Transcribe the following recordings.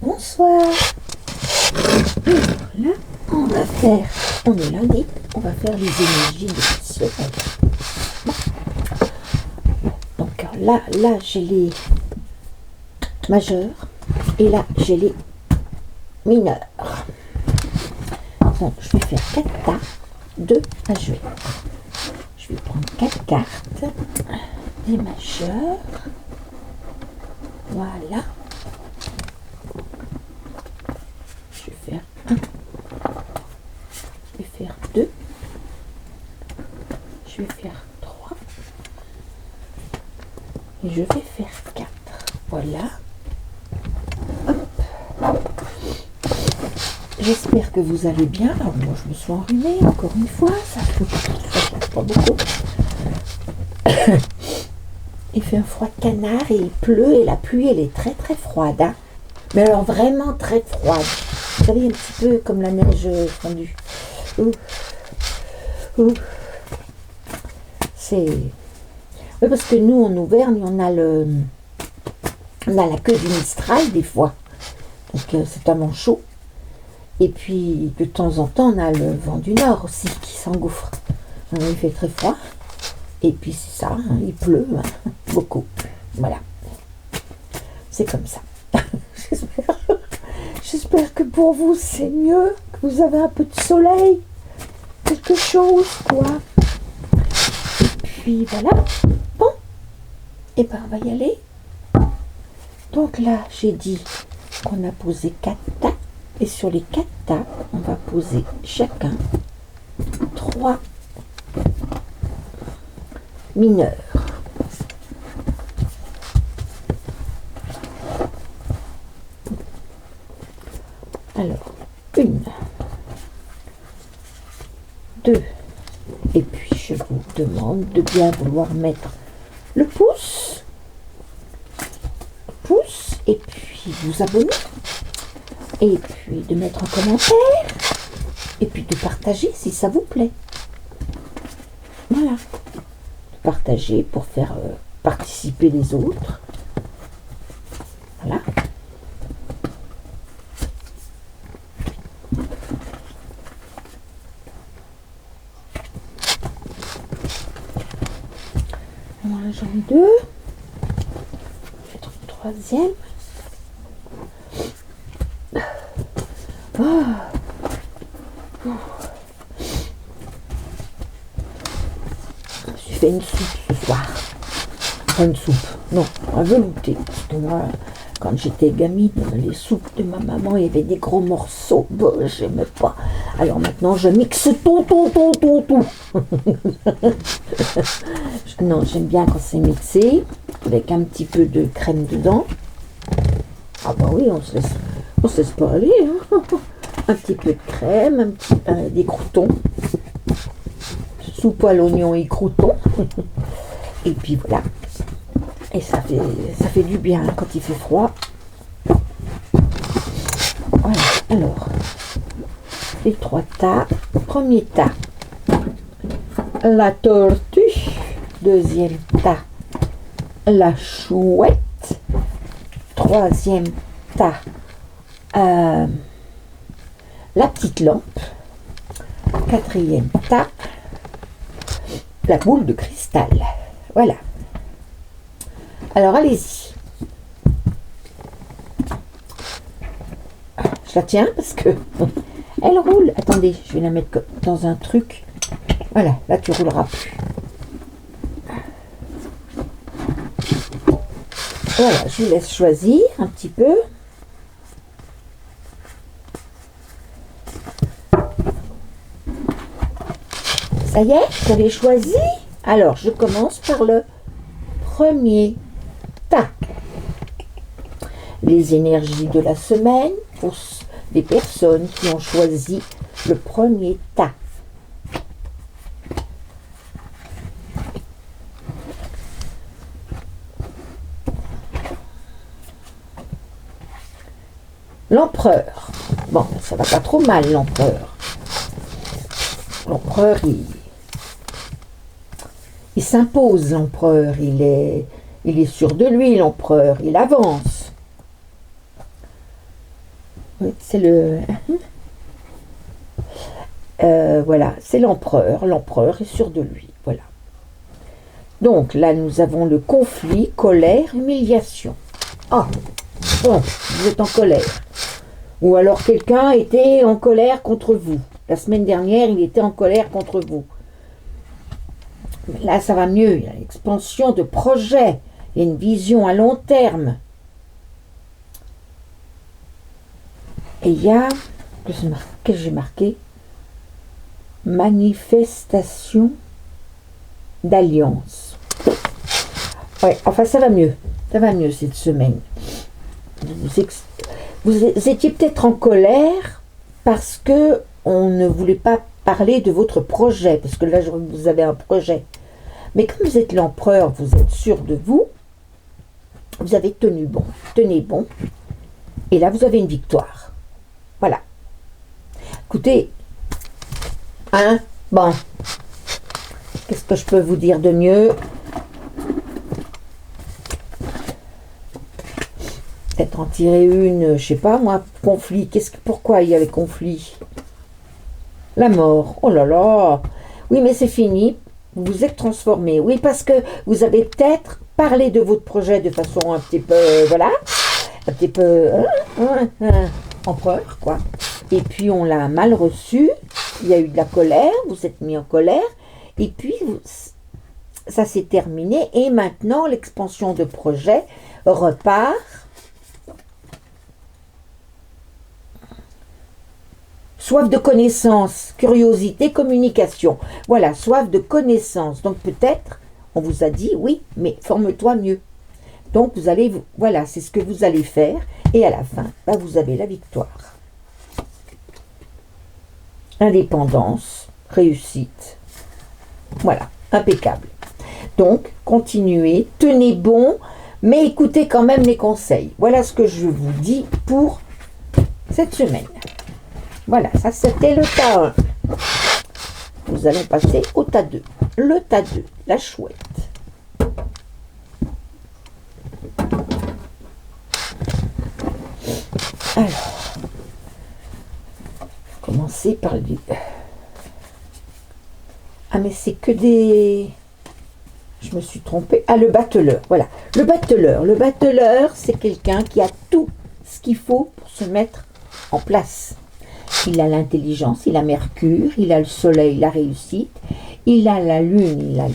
Bonsoir. Là, on va faire, on est lundi, on va faire les énergies de soleil. Donc là j'ai les majeurs et là j'ai les mineurs. Donc je vais faire 4 tas, 2 majeurs. Je vais prendre 4 cartes, les majeurs. Voilà. Je vais faire 1. Je vais faire 2. Je vais faire 3. Et je vais faire 4. Voilà. Hop. J'espère que vous allez bien. Alors moi je me suis enrhumée encore une fois. Ça change pas beaucoup. Il fait un froid de canard et il pleut et la pluie elle est très très froide. Hein, mais alors vraiment très froide. Vous savez, un petit peu comme la neige fondue. C'est... Oui, parce que nous en Auvergne on a la queue du Mistral des fois. Donc c'est un manchot. Et puis de temps en temps on a le vent du Nord aussi qui s'engouffre. Alors, il fait très froid. Et puis c'est ça, hein, il pleut hein, beaucoup. Voilà. C'est comme ça. J'espère que pour vous c'est mieux, que vous avez un peu de soleil, quelque chose, quoi. Et puis voilà. Bon. Et ben on va y aller. Donc là, j'ai dit qu'on a posé 4 tas. Et sur les 4 tas, on va poser chacun 3 mineurs. Alors, 1, 2, et puis je vous demande de bien vouloir mettre le pouce, et puis vous abonner, et puis de mettre un commentaire, et puis de partager si ça vous plaît. Voilà. Partager pour faire participer les autres. Voilà. Voilà, j'en ai 2. Je vais mettre une troisième. Je fais une soupe ce soir. Pas une soupe, non, un velouté. Parce que moi, quand j'étais gamine, les soupes de ma maman, il y avait des gros morceaux. Bon, j'aimais pas. Alors maintenant, je mixe tout. Non, j'aime bien quand c'est mixé, avec un petit peu de crème dedans. Ah bah oui, on se laisse pas aller. Hein. Un petit peu de crème, des croûtons. Soupe à l'oignon et croûtons. Et puis voilà. Et ça fait du bien quand il fait froid. Voilà. Alors, les 3 tas. Premier tas, la tortue. Deuxième tas, la chouette. Troisième tas, la petite lampe. Quatrième tas, la boule de cristal. Voilà. Alors allez-y. Je la tiens parce que elle roule. Attendez, je vais la mettre dans un truc. Voilà, là tu rouleras plus. Voilà, je vous laisse choisir un petit peu. Ça y est, vous avez choisi. Alors, je commence par le premier tas. Les énergies de la semaine pour les personnes qui ont choisi le premier tas. L'empereur. Bon, ça va pas trop mal, l'empereur. L'empereur, il s'impose, l'empereur. Il est sûr de lui, l'empereur. Il avance. Oui, c'est le... voilà, c'est l'empereur. L'empereur est sûr de lui. Voilà. Donc là, nous avons le conflit, colère, humiliation. Ah, bon, vous êtes en colère. Ou alors quelqu'un était en colère contre vous. La semaine dernière, il était en colère contre vous. Là, ça va mieux. Il y a l'expansion de projets. Il y a une vision à long terme. Et il y a, qu'est-ce que j'ai marqué? Manifestation d'alliance. Ouais, enfin, ça va mieux. Ça va mieux cette semaine. Vous étiez peut-être en colère parce que on ne voulait pas parler de votre projet, parce que là, vous avez un projet. Mais comme vous êtes l'empereur, vous êtes sûr de vous, vous avez tenu bon, tenez bon, et là, vous avez une victoire. Voilà. Écoutez, hein, bon, qu'est-ce que je peux vous dire de mieux? Peut-être en tirer une, je sais pas moi, conflit. Pourquoi il y avait conflit? La mort. Oh là là. Oui, mais c'est fini. Vous vous êtes transformé. Oui, parce que vous avez peut-être parlé de votre projet de façon un petit peu, voilà, un petit peu empereur, quoi. Et puis on l'a mal reçu. Il y a eu de la colère. Vous êtes mis en colère. Et puis ça s'est terminé. Et maintenant l'expansion de projet repart. Soif de connaissance, curiosité, communication. Voilà, soif de connaissance. Donc peut-être, on vous a dit, oui, mais forme-toi mieux. Donc vous allez, voilà, c'est ce que vous allez faire. Et à la fin, bah, vous avez la victoire. Indépendance, réussite. Voilà, impeccable. Donc, continuez, tenez bon, mais écoutez quand même les conseils. Voilà ce que je vous dis pour cette semaine. Voilà, ça c'était le tas 1. Nous allons passer au tas 2. Le tas 2, la chouette. Alors, commencer par les... Ah mais c'est que des... Je me suis trompée. Ah, le battleur, voilà. Le battleur, c'est quelqu'un qui a tout ce qu'il faut pour se mettre en place. Il a l'intelligence, il a Mercure, il a le soleil, la réussite, il a la lune, il a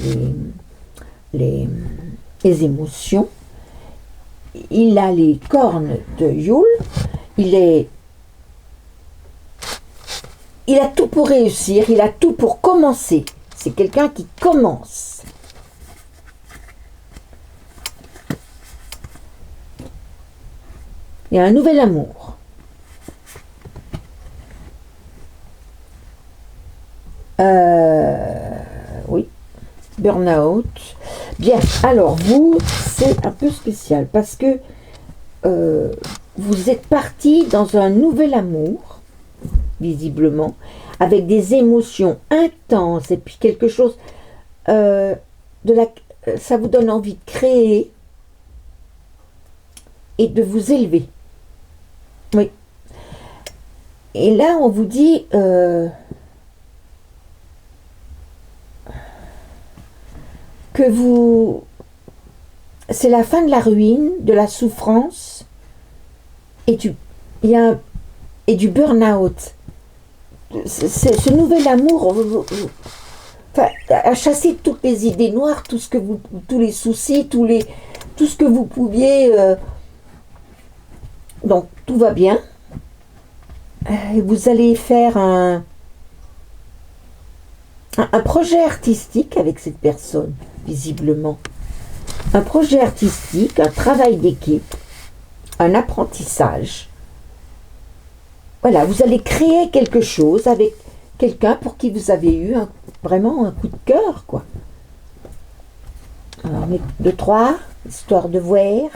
les émotions, il a les cornes de Yule, il a tout pour réussir, il a tout pour commencer. C'est quelqu'un qui commence. Il y a un nouvel amour. Oui, burn-out. Bien, alors vous, c'est un peu spécial parce que vous êtes parti dans un nouvel amour, visiblement, avec des émotions intenses et puis quelque chose ça vous donne envie de créer et de vous élever. Oui. Et là, on vous dit que c'est la fin de la ruine, de la souffrance et du burn-out. Ce nouvel amour a chassé toutes les idées noires, tous les soucis, tout ce que vous pouviez. Donc tout va bien. Vous allez faire un projet artistique avec cette personne, visiblement. Un projet artistique, un travail d'équipe, un apprentissage. Voilà, vous allez créer quelque chose avec quelqu'un pour qui vous avez eu vraiment un coup de cœur, quoi. Alors, on est 2, 3, histoire de voir.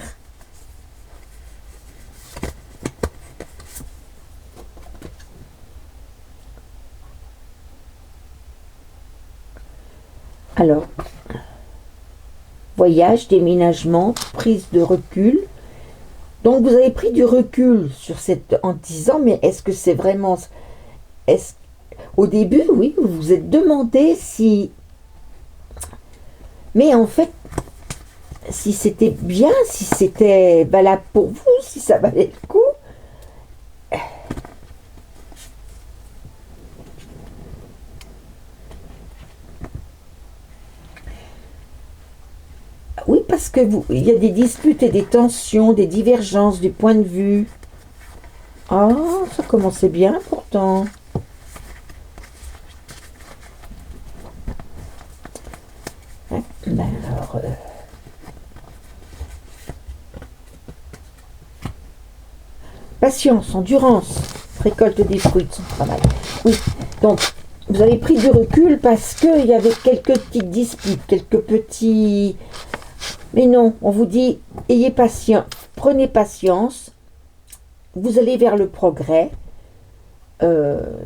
Alors, voyage, déménagement, prise de recul, Donc vous avez pris du recul sur cette en disant, mais est-ce que c'est vraiment... Est-ce, au début, oui, vous vous êtes demandé si... Mais en fait, si c'était bien, si c'était valable pour vous, si ça valait le coup. Oui, parce que vous, il y a des disputes et des tensions, des divergences du point de vue. Ah, ça commençait bien pourtant. Hein, ben alors, patience, endurance, récolte des fruits de son travail. Oui, donc vous avez pris du recul parce qu'il y avait quelques petites disputes, quelques petits... Mais non, on vous dit, ayez patience, prenez patience, vous allez vers le progrès,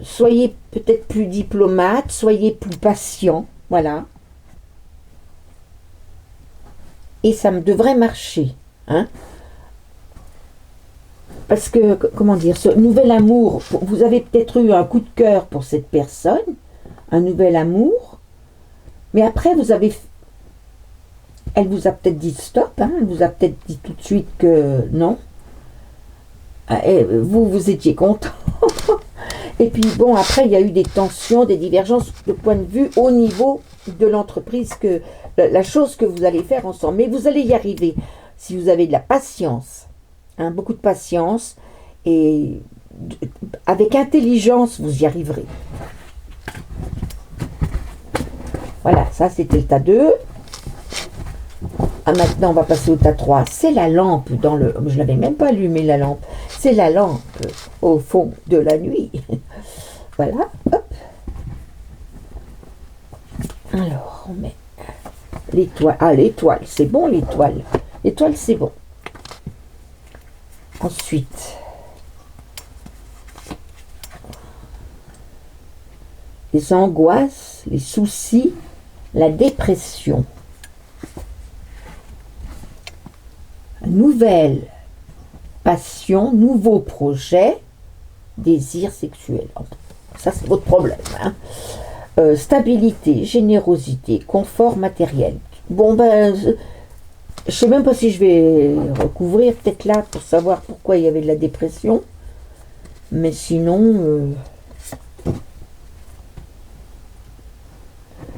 soyez peut-être plus diplomate, soyez plus patient, voilà. Et ça me devrait marcher, hein. Parce que, comment dire, ce nouvel amour, vous avez peut-être eu un coup de cœur pour cette personne, un nouvel amour, mais après elle vous a peut-être dit stop, hein, elle vous a peut-être dit tout de suite que non. Et vous étiez content. Et puis bon, après il y a eu des tensions, des divergences de point de vue au niveau de l'entreprise, que la chose que vous allez faire ensemble. Mais vous allez y arriver si vous avez de la patience, hein, beaucoup de patience, et avec intelligence vous y arriverez. Voilà, ça c'était le tas 2. Ah, maintenant on va passer au tas 3. C'est la lampe dans le... Je n'avais même pas allumé la lampe. C'est la lampe au fond de la nuit. Voilà, hop. Alors, on met l'étoile. Ah, l'étoile, c'est bon l'étoile. L'étoile, c'est bon. Ensuite, les angoisses, les soucis, la dépression. Nouvelle passion, nouveau projet, désir sexuel. Ça, c'est votre problème, hein. Stabilité, générosité, confort matériel. Bon, ben, je sais même pas si je vais recouvrir, peut-être là, pour savoir pourquoi il y avait de la dépression. Mais sinon...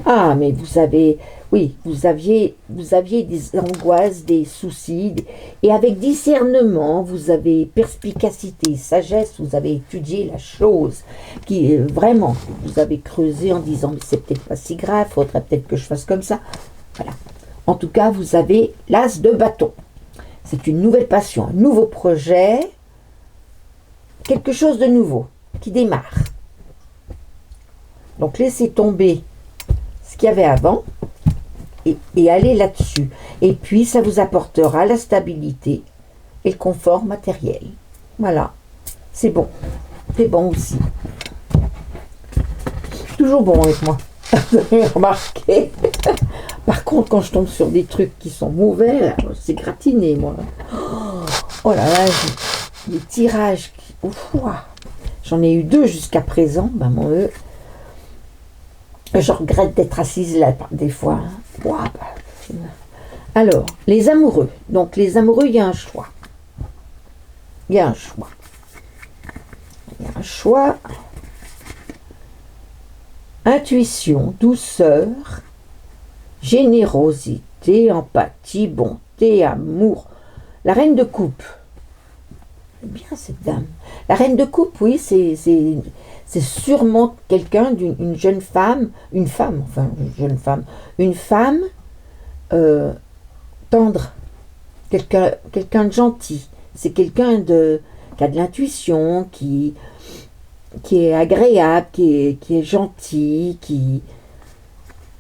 Ah, mais vous avez... Oui, vous aviez des angoisses, des soucis, et avec discernement, vous avez perspicacité, sagesse, vous avez étudié la chose, qui vraiment, vous avez creusé en disant, mais c'est peut-être pas si grave, faudrait peut-être que je fasse comme ça. Voilà. En tout cas, vous avez l'as de bâton. C'est une nouvelle passion, un nouveau projet, quelque chose de nouveau, qui démarre. Donc, laissez tomber ce qu'il y avait avant, et aller là-dessus. Et puis, ça vous apportera la stabilité et le confort matériel. Voilà. C'est bon. C'est bon aussi. Toujours bon avec moi. Vous avez remarqué. Par contre, quand je tombe sur des trucs qui sont mauvais, là, c'est gratiné, moi. Oh là là, les tirages. Ouf, j'en ai eu 2 jusqu'à présent. Ben, moi, je regrette d'être assise là, des fois. Alors, les amoureux. Donc, les amoureux, il y a un choix. Il y a un choix. Il y a un choix. Intuition, douceur, générosité, empathie, bonté, amour. La reine de coupe. C'est bien cette dame. La reine de coupe, oui, c'est sûrement quelqu'un d'une jeune femme, une femme tendre, quelqu'un de gentil. C'est quelqu'un qui a de l'intuition, qui est agréable, qui est gentil,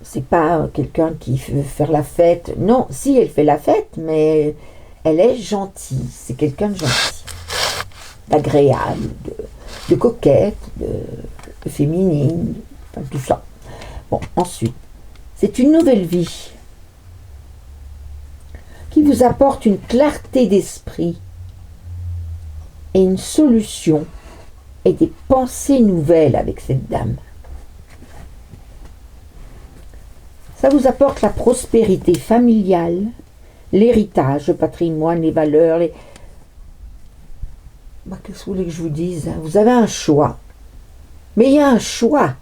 c'est pas quelqu'un qui veut faire la fête. Non, si elle fait la fête, mais elle est gentille. C'est quelqu'un de gentil, d'agréable, de coquette, de féminine, enfin, tout ça. Bon, ensuite, c'est une nouvelle vie qui vous apporte une clarté d'esprit, et une solution et des pensées nouvelles avec cette dame. Ça vous apporte la prospérité familiale, l'héritage, le patrimoine, les valeurs. Qu'est-ce que vous voulez que je vous dise? Vous avez un choix. Mais il y a un choix.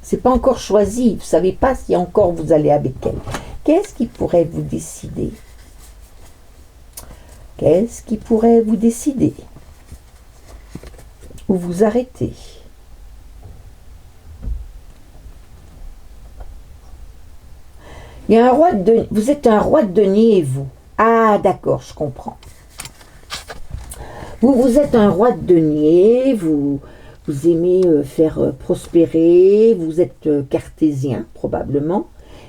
C'est pas encore choisi. Vous ne savez pas si encore vous allez avec elle. Qu'est-ce qui pourrait vous décider? Qu'est-ce qui pourrait vous décider? Ou vous arrêter? Il y a un roi de denier. Vous êtes un roi de denier, vous. Ah, d'accord, je comprends. Vous êtes un roi de denier, vous aimez faire prospérer, vous êtes cartésien, probablement.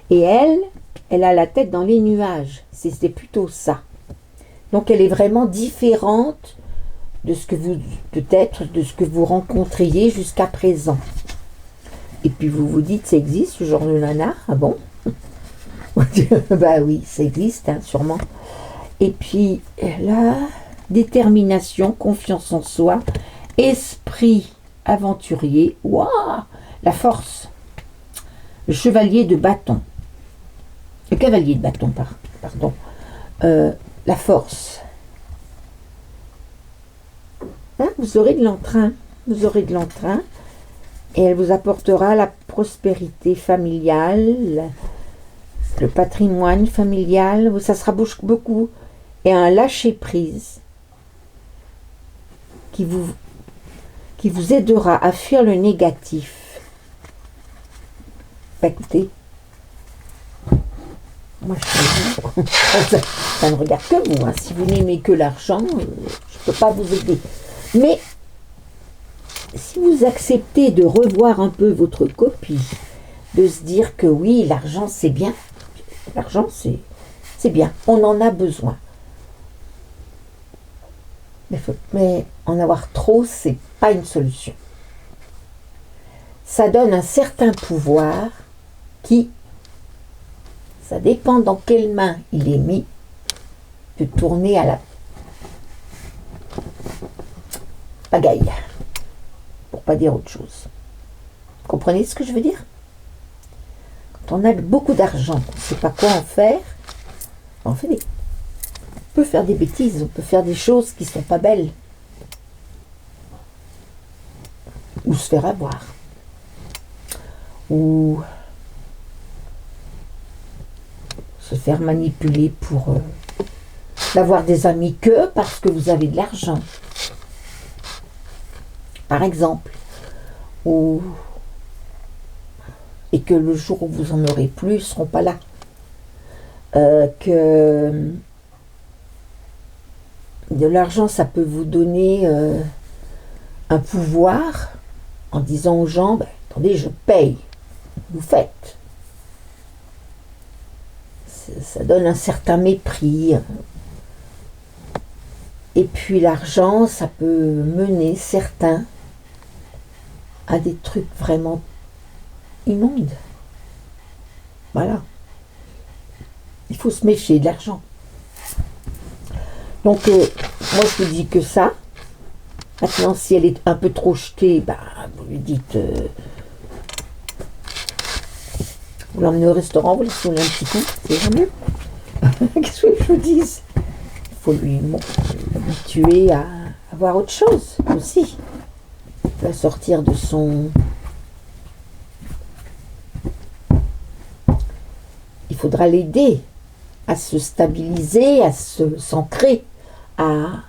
Et elle a la tête dans les nuages. C'est plutôt ça. Donc, elle est vraiment différente de ce que vous, peut-être, de ce que vous rencontriez jusqu'à présent. Et puis, vous vous dites, ça existe, ce genre de nana? Ah bon? Bah oui, ça existe, hein, sûrement. Et puis là, détermination, confiance en soi, esprit aventurier, waouh, la force, le chevalier de bâton, le cavalier de bâton, pardon, la force. Hein, vous aurez de l'entrain, et elle vous apportera la prospérité familiale, le patrimoine familial, ça sera beaucoup, et un lâcher-prise qui vous aidera à fuir le négatif. Écoutez, moi ça ne regarde que vous, hein. Si vous n'aimez que l'argent, je ne peux pas vous aider. Mais si vous acceptez de revoir un peu votre copie, de se dire que oui, l'argent c'est bien, l'argent, c'est bien. On en a besoin. Mais en avoir trop, c'est pas une solution. Ça donne un certain pouvoir qui, ça dépend dans quelle main il est mis, peut tourner à la pagaille. Pour pas dire autre chose. Vous comprenez ce que je veux dire? On a beaucoup d'argent, on ne sait pas quoi en faire, on peut faire des bêtises, on peut faire des choses qui ne sont pas belles. Ou se faire avoir. Ou se faire manipuler pour n'avoir des amis que parce que vous avez de l'argent. Par exemple. Ou et que le jour où vous en aurez plus, ils ne seront pas là. Que de l'argent, ça peut vous donner un pouvoir en disant aux gens, attendez, je paye, vous faites. Ça donne un certain mépris. Et puis l'argent, ça peut mener certains à des trucs vraiment immonde. Voilà. Il faut se méfier de l'argent. Donc, moi, je vous dis que ça. Maintenant, si elle est un peu trop jetée, vous lui dites... vous l'emmenez au restaurant, vous lui donnez un petit coup, c'est jamais. Qu'est-ce que je vous dis? Il faut lui habituer à avoir autre chose aussi. Il va sortir de son... Il faudra l'aider à se stabiliser, à s'ancrer, à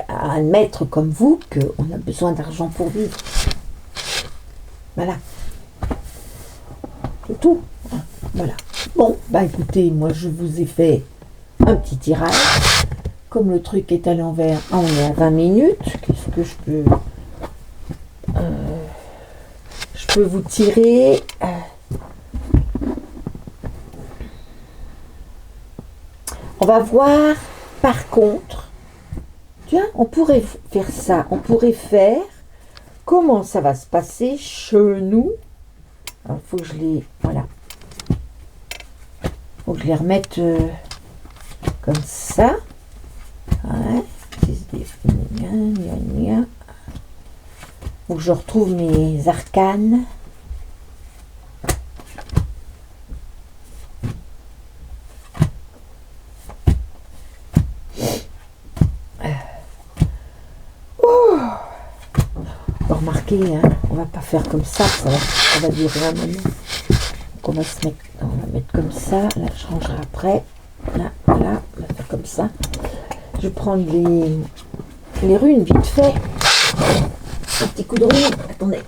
admettre comme vous qu'on a besoin d'argent pour vivre. Voilà. C'est tout. Voilà. Bon, écoutez, moi je vous ai fait un petit tirage. Comme le truc est à l'envers, on est à 20 minutes. Qu'est-ce que je peux vous tirer on va voir, par contre, tiens, on pourrait faire ça, on pourrait faire comment ça va se passer chez nous. Alors, il faut que je les, voilà, faut que je les remette comme ça. Ouais. Faut que je retrouve mes arcanes. Remarquez, hein, on va pas faire comme ça va durer un moment. Donc on va mettre comme ça, là je rangerai après, là, voilà, on va faire comme ça. Je vais prendre les runes vite fait. Un petit coup de rune, attendez.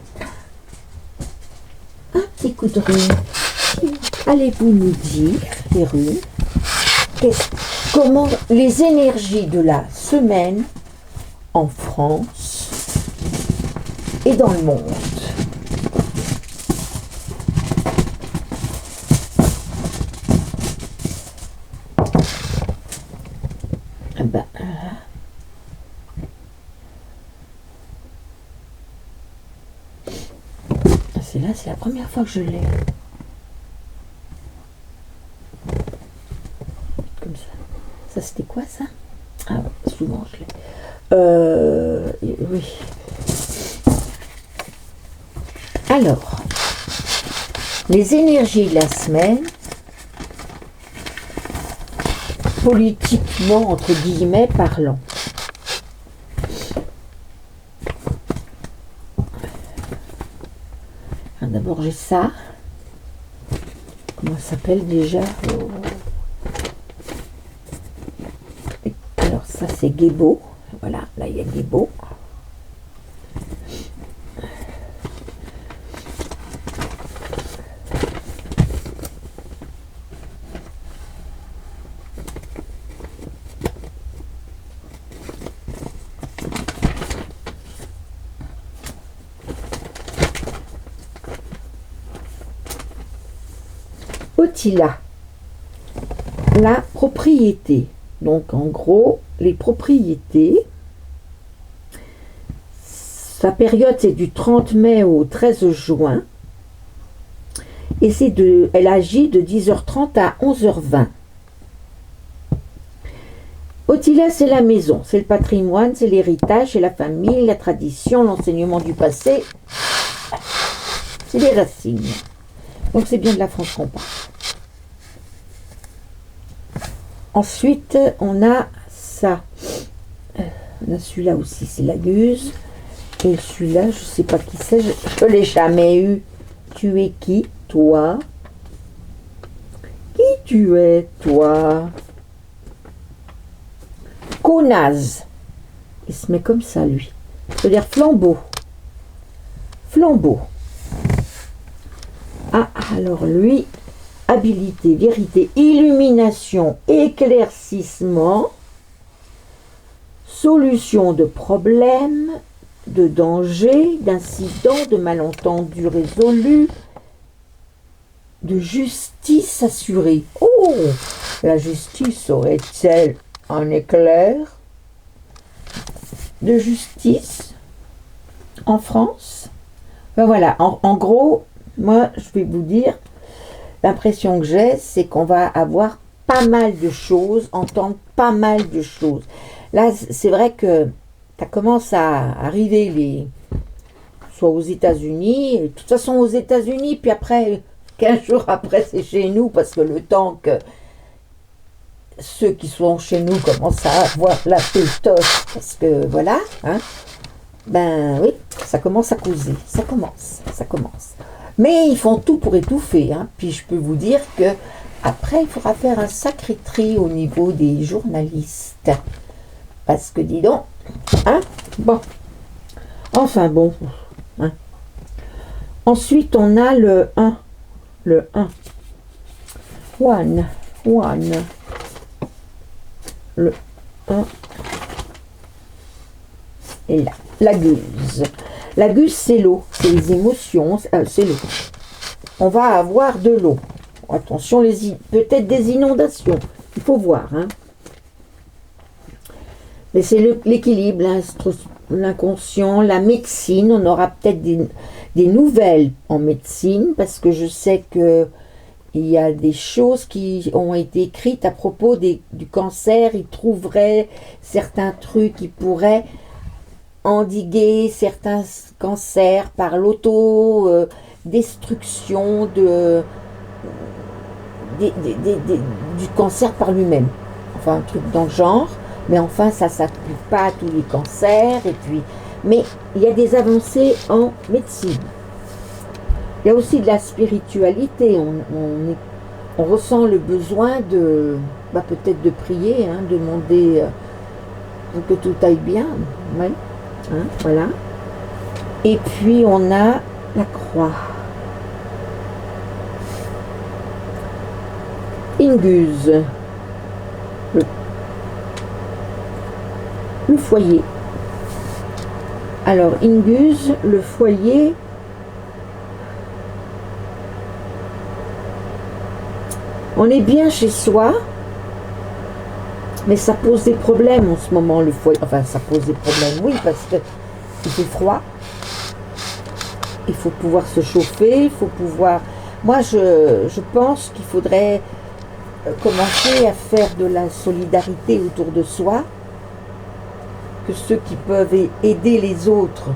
Un petit coup de rune. Allez-vous nous dire, les runes, comment les énergies de la semaine en France et dans le monde. Ben, c'est là, c'est la première fois que je l'ai. Comme ça. Ça, c'était quoi, ça? Ah, souvent, je l'ai. Oui. Alors, les énergies de la semaine, politiquement, entre guillemets, parlant. D'abord, j'ai ça. Comment ça s'appelle déjà? Alors, ça, c'est Gébo. Voilà, là, il y a Gébo. Otila, la propriété. Donc en gros, les propriétés, sa période c'est du 30 mai au 13 juin et elle agit de 10h30 à 11h20. Otila, c'est la maison, c'est le patrimoine, c'est l'héritage, c'est la famille, la tradition, l'enseignement du passé, c'est les racines. Donc c'est bien de la France qu'on parle. Ensuite, on a ça. On a celui-là aussi, c'est la Guse. Et celui-là, je ne sais pas qui c'est, je ne l'ai jamais eu. Tu es qui, toi? Qui tu es, toi? Konaz. Il se met comme ça, lui. Ça veut dire flambeau. Flambeau. Ah, alors lui, habilité, vérité, illumination, éclaircissement, solution de problèmes, de dangers, d'incidents, de malentendus résolus, de justice assurée. Oh, la justice aurait-elle un éclair de justice en France? Ben voilà, en gros, moi je vais vous dire, l'impression que j'ai, c'est qu'on va avoir pas mal de choses, entendre pas mal de choses. Là, c'est vrai que ça commence à arriver, soit aux États-Unis, de toute façon aux États-Unis, puis après, 15 jours après, c'est chez nous, parce que le temps que ceux qui sont chez nous commencent à avoir la pétoche, parce que voilà, hein, ben oui, ça commence à causer, ça commence. Mais ils font tout pour étouffer, hein. Puis je peux vous dire que après il faudra faire un sacré tri au niveau des journalistes. Parce que dis donc, hein, bon. Enfin bon. Hein. Ensuite on a le 1. Le 1. One. Le 1. Et là, la Guse. La Guse, c'est l'eau, c'est les émotions, c'est l'eau. On va avoir de l'eau. Attention, peut-être des inondations. Il faut voir. Hein. Mais c'est l'équilibre, l'inconscient, la médecine. On aura peut-être des nouvelles en médecine, parce que je sais que il y a des choses qui ont été écrites à propos du cancer. Ils trouveraient certains trucs qui pourraient endiguer certains cancers par l'auto-destruction du cancer par lui-même. Enfin, un truc dans le genre. Mais enfin, ça ne s'applique pas à tous les cancers. Mais il y a des avancées en médecine. Il y a aussi de la spiritualité. On ressent le besoin peut-être de prier, demander que tout aille bien. Ouais. Voilà. Et puis on a la croix. Inguse. Le foyer. Alors, Inguse, le foyer. On est bien chez soi, mais ça pose des problèmes en ce moment, le foyer. Enfin, ça pose des problèmes, oui, parce que il fait froid. Il faut pouvoir se chauffer, il faut pouvoir... Moi, je pense qu'il faudrait commencer à faire de la solidarité autour de soi, que ceux qui peuvent aider les autres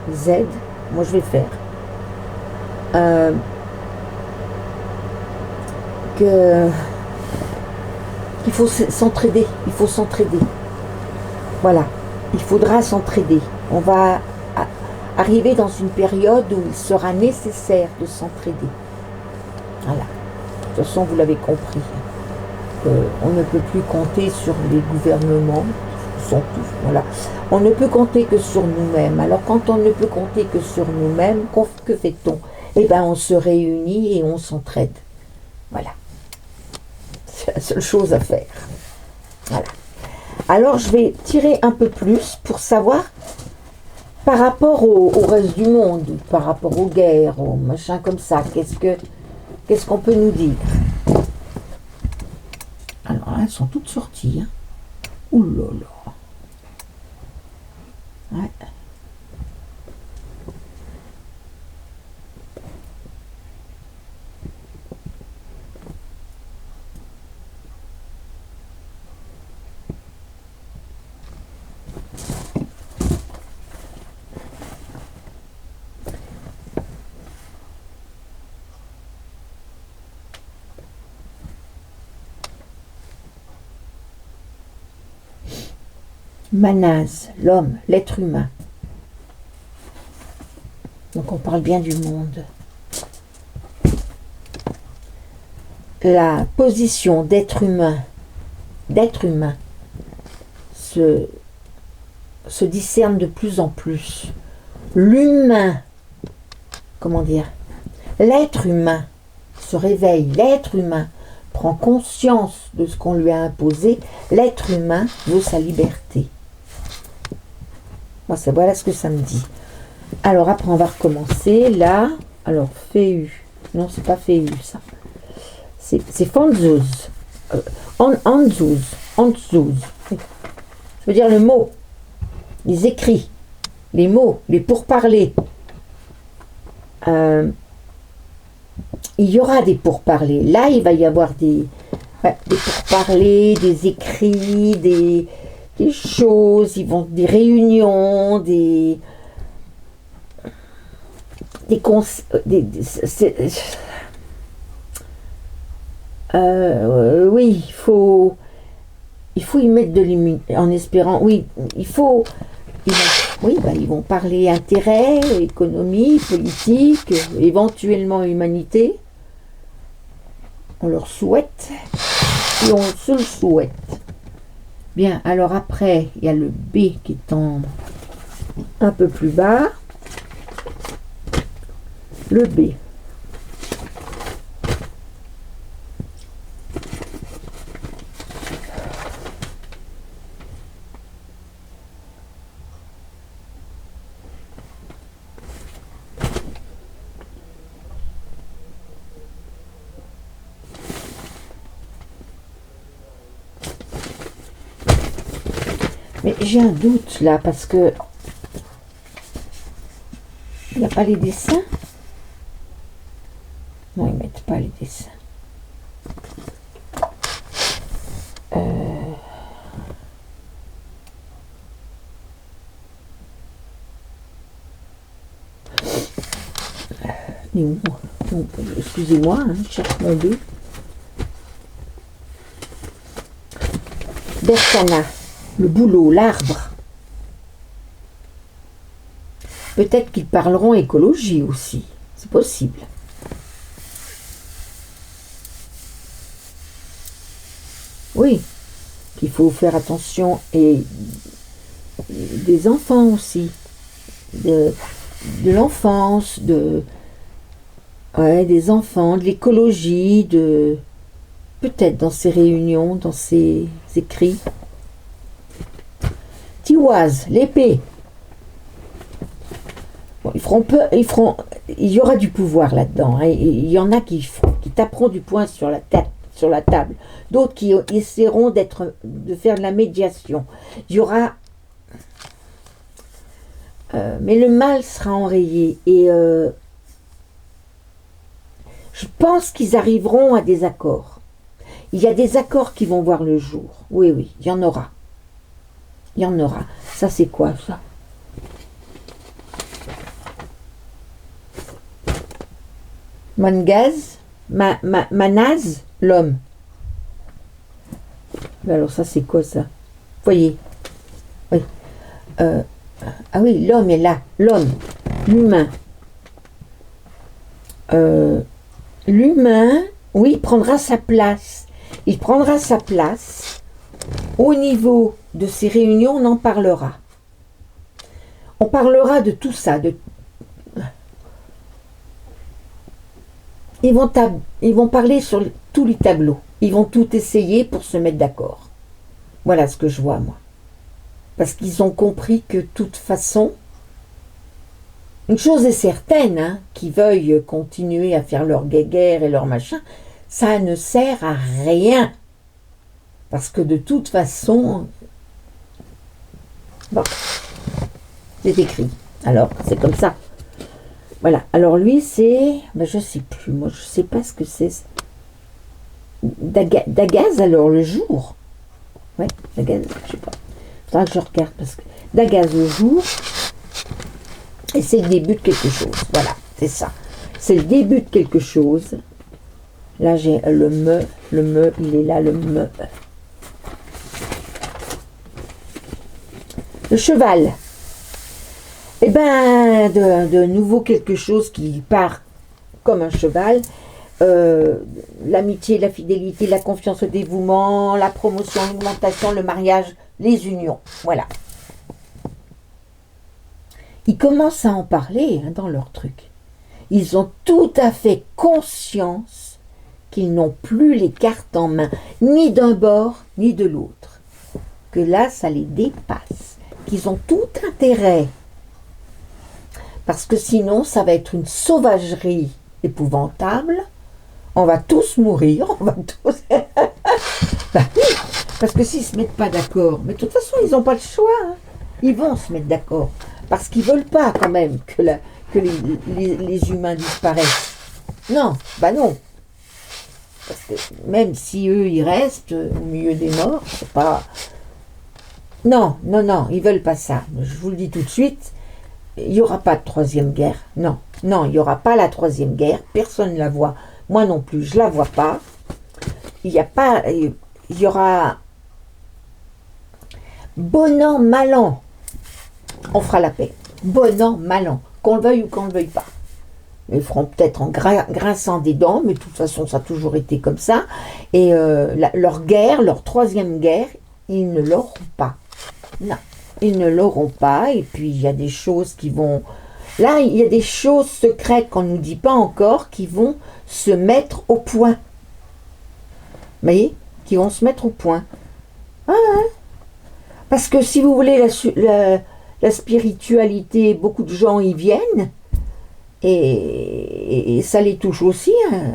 les aident. Moi, je vais faire. Qu'il faut s'entraider. Il faut s'entraider. Voilà. Il faudra s'entraider. On va arriver dans une période où il sera nécessaire de s'entraider. Voilà. De toute façon, vous l'avez compris. On ne peut plus compter sur les gouvernements. Voilà. On ne peut compter que sur nous-mêmes. Alors, quand on ne peut compter que sur nous-mêmes, que fait-on? Eh bien, on se réunit et on s'entraide. Voilà. C'est la seule chose à faire. Voilà. Alors, je vais tirer un peu plus pour savoir, par rapport au reste du monde, par rapport aux guerres, aux machins comme ça, qu'est-ce qu'on peut nous dire? Alors là, elles sont toutes sorties. Hein. Ouh là là. Ouais. Manase, l'homme, l'être humain. Donc on parle bien du monde. La position d'être humain se discerne de plus en plus. L'humain, comment dire, l'être humain se réveille, l'être humain prend conscience de ce qu'on lui a imposé, l'être humain veut sa liberté. Voilà ce que ça me dit. Alors après on va recommencer là. Alors Féu, non c'est pas Féu ça. C'est Fanzouz. Anzouz. Ça veut dire le mot. Les écrits. Les mots. Les pourparlers. Il y aura des pourparlers. Là il va y avoir des pourparlers, des écrits, des choses, des réunions, oui, il faut y mettre de l'immunité en espérant, oui, ils vont parler intérêt, économie, politique, éventuellement humanité. On leur souhaite et on se le souhaite. Bien, alors après, il y a le B qui est un peu plus bas. Le B. Mais j'ai un doute là parce que il n'y a pas les dessins. Non, ils ne mettent pas les dessins. Et où excusez-moi, hein, je cherche mon deux. Berkana, le boulot, l'arbre. Peut-être qu'ils parleront écologie aussi, c'est possible. Oui, qu'il faut faire attention, et des enfants aussi, de l'enfance, des enfants, de l'écologie, peut-être dans ces réunions, dans ces écrits. Tiwaz, l'épée. Bon, il y aura du pouvoir là-dedans. Hein. Il y en a qui taperont du poing sur la table. D'autres qui essaieront de faire de la médiation. Il y aura... mais le mal sera enrayé. Et je pense qu'ils arriveront à des accords. Il y a des accords qui vont voir le jour. Oui, oui, il y en aura. Il y en aura. Ça, c'est quoi, ça? Mangaz, Manaz, l'homme. Alors ça, c'est quoi, ça? Voyez. Oui. Ah oui, l'homme est là. L'homme. L'humain. L'humain, oui, prendra sa place. Il prendra sa place. Au niveau de ces réunions, on en parlera. On parlera de tout ça. Ils vont parler sur tous les tableaux. Ils vont tout essayer pour se mettre d'accord. Voilà ce que je vois, moi. Parce qu'ils ont compris que de toute façon, une chose est certaine, hein, qu'ils veuillent continuer à faire leur guéguerre et leur machin, ça ne sert à rien. Parce que de toute façon, bon, c'est écrit. Alors, c'est comme ça. Voilà. Alors lui, c'est... Ben, je ne sais plus. Moi, je ne sais pas ce que c'est. Dagaz, alors, le jour. Ouais, Dagaz, je ne sais pas. Il faudra que je regarde. Parce que Dagaz, le jour. Et c'est le début de quelque chose. Voilà, c'est ça. C'est le début de quelque chose. Là, j'ai le me, il est là, le me. Le cheval. Eh bien, de nouveau quelque chose qui part comme un cheval. L'amitié, la fidélité, la confiance, le dévouement, la promotion, l'augmentation, le mariage, les unions. Voilà. Ils commencent à en parler, hein, dans leur truc. Ils ont tout à fait conscience qu'ils n'ont plus les cartes en main, ni d'un bord, ni de l'autre. Que là, ça les dépasse. Qu'ils ont tout intérêt. Parce que sinon, ça va être une sauvagerie épouvantable. On va tous mourir, on va tous... Ben oui, parce que s'ils ne se mettent pas d'accord, mais de toute façon, ils n'ont pas le choix. Hein. Ils vont se mettre d'accord. Parce qu'ils ne veulent pas quand même que les humains disparaissent. Non, bah non. Parce que même si eux, ils restent au milieu des morts, c'est pas... Non, non, non, ils ne veulent pas ça. Je vous le dis tout de suite, il n'y aura pas de troisième guerre. Non, non, il n'y aura pas la troisième guerre. Personne ne la voit. Moi non plus, je ne la vois pas. Il y aura bon an, mal an. On fera la paix. Bon an, mal an. Qu'on le veuille ou qu'on ne le veuille pas. Ils feront peut-être en grinçant des dents, mais de toute façon, ça a toujours été comme ça. Et leur guerre, leur troisième guerre, ils ne l'auront pas. Non, ils ne l'auront pas. Et puis, il y a des choses qui vont... Là, il y a des choses secrètes qu'on ne nous dit pas encore qui vont se mettre au point. Vous voyez? Qui vont se mettre au point. Ah, hein? Parce que si vous voulez la spiritualité, beaucoup de gens y viennent et ça les touche aussi. Hein,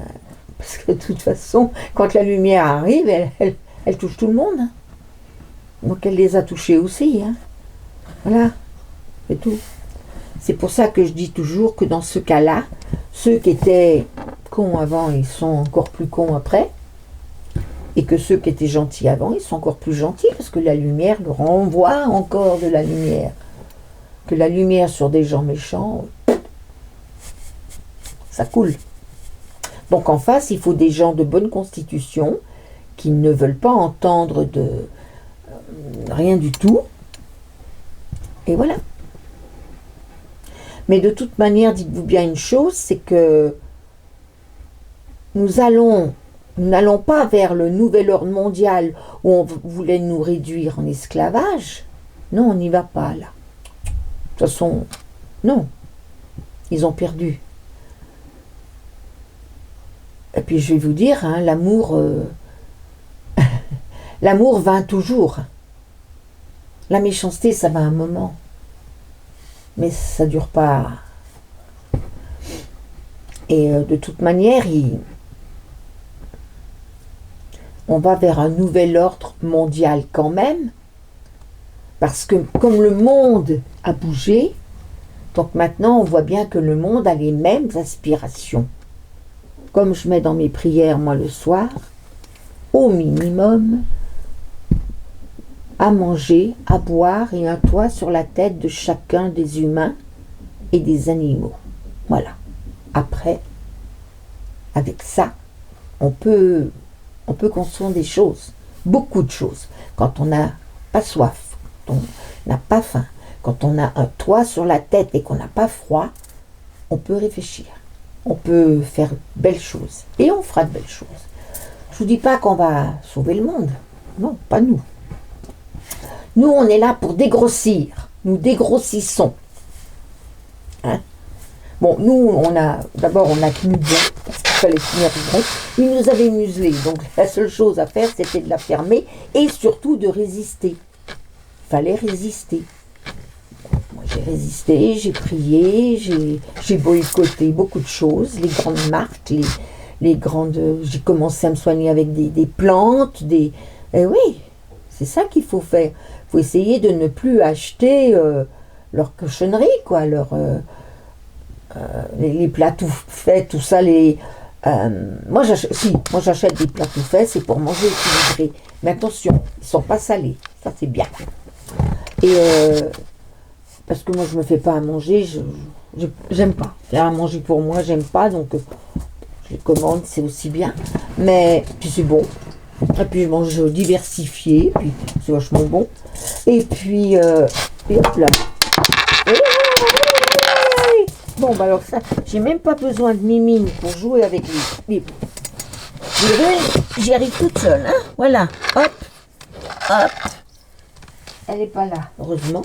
parce que de toute façon, quand la lumière arrive, elle touche tout le monde. Hein. Donc elle les a touchés aussi. Hein. Voilà, c'est tout. C'est pour ça que je dis toujours que dans ce cas-là, ceux qui étaient cons avant, ils sont encore plus cons après. Et que ceux qui étaient gentils avant, ils sont encore plus gentils parce que la lumière leur renvoie encore de la lumière. Que la lumière sur des gens méchants, ça coule. Donc en face, il faut des gens de bonne constitution qui ne veulent pas entendre de rien du tout. Et voilà. Mais de toute manière, dites-vous bien une chose, c'est que nous n'allons pas vers le nouvel ordre mondial où on voulait nous réduire en esclavage. Non, on n'y va pas là. De toute façon, non. Ils ont perdu. Et puis je vais vous dire, hein, l'amour, l'amour vint toujours. La méchanceté, ça va un moment. Mais ça ne dure pas. Et de toute manière, on va vers un nouvel ordre mondial quand même. Parce que comme le monde a bougé, donc maintenant on voit bien que le monde a les mêmes aspirations. Comme je mets dans mes prières, moi, le soir, au minimum, à manger, à boire et un toit sur la tête de chacun des humains et des animaux. Voilà. Après, avec ça, on peut construire des choses, beaucoup de choses. Quand on n'a pas soif, quand on n'a pas faim, quand on a un toit sur la tête et qu'on n'a pas froid, on peut réfléchir. On peut faire de belles choses. Et on fera de belles choses. Je ne vous dis pas qu'on va sauver le monde. Non, pas nous. Nous, on est là pour dégrossir. Nous dégrossissons. Hein? Bon, nous, d'abord, on a tenu bien, parce qu'il fallait tenir bon. Il nous avait muselés. Donc, la seule chose à faire, c'était de la fermer et surtout de résister. Il fallait résister. Moi, j'ai résisté, j'ai prié, j'ai boycotté beaucoup de choses, les grandes marques, les grandes... J'ai commencé à me soigner avec des plantes, Eh oui, c'est ça qu'il faut faire. Il faut essayer de ne plus acheter leur cochonnerie, quoi, les plats tout faits, tout ça, moi j'achète des plats tout faits, c'est pour manger équilibré. Mais attention, ils ne sont pas salés, ça c'est bien. Et parce que moi je me fais pas à manger, j'aime pas. Faire à manger pour moi, j'aime pas, donc je les commande, c'est aussi bien. Mais puis c'est bon. Et puis je mange diversifié, puis c'est vachement bon. Et puis et hop là. Bon, bah alors ça, j'ai même pas besoin de mimine pour jouer avec les runes. J'y arrive toute seule, hein. Voilà, hop, hop. Elle n'est pas là, heureusement.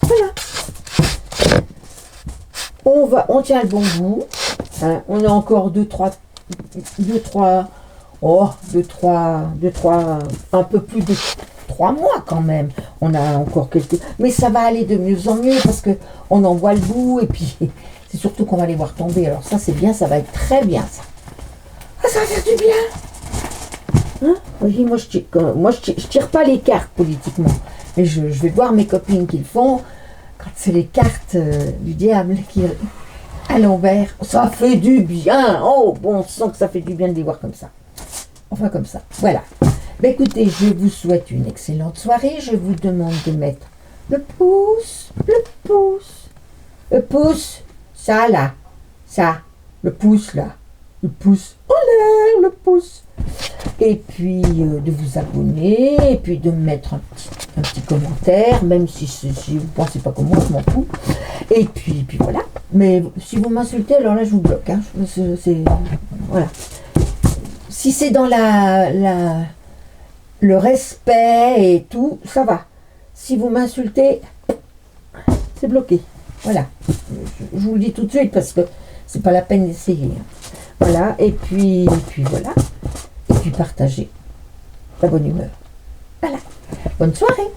Voilà. On tient le bon bout. Hein. On a encore un peu plus de 3 mois quand même. On a encore quelques... Mais ça va aller de mieux en mieux parce qu'on en voit le bout et puis c'est surtout qu'on va les voir tomber. Alors ça c'est bien, ça va être très bien ça. Ah, ça va faire du bien. Hein? Oui, moi je tire pas les cartes politiquement. Mais je vais voir mes copines qui le font. Quand c'est les cartes du diable qui à l'envers, ça fait du bien. Oh, bon, on sent que ça fait du bien de les voir comme ça. Enfin comme ça, voilà. Ben écoutez, je vous souhaite une excellente soirée. Je vous demande de mettre le pouce, ça là, ça, le pouce là, le pouce en l'air, le pouce. Et puis de vous abonner, et puis de mettre un petit commentaire, même si vous ne pensez pas comme moi, je m'en fous. Et puis voilà. Mais si vous m'insultez, alors là je vous bloque. Hein. Voilà. Si c'est dans le respect et tout, ça va. Si vous m'insultez, c'est bloqué. Voilà. Je vous le dis tout de suite parce que c'est pas la peine d'essayer. Voilà. Et puis voilà. Et puis partagez la bonne humeur. Voilà. Bonne soirée.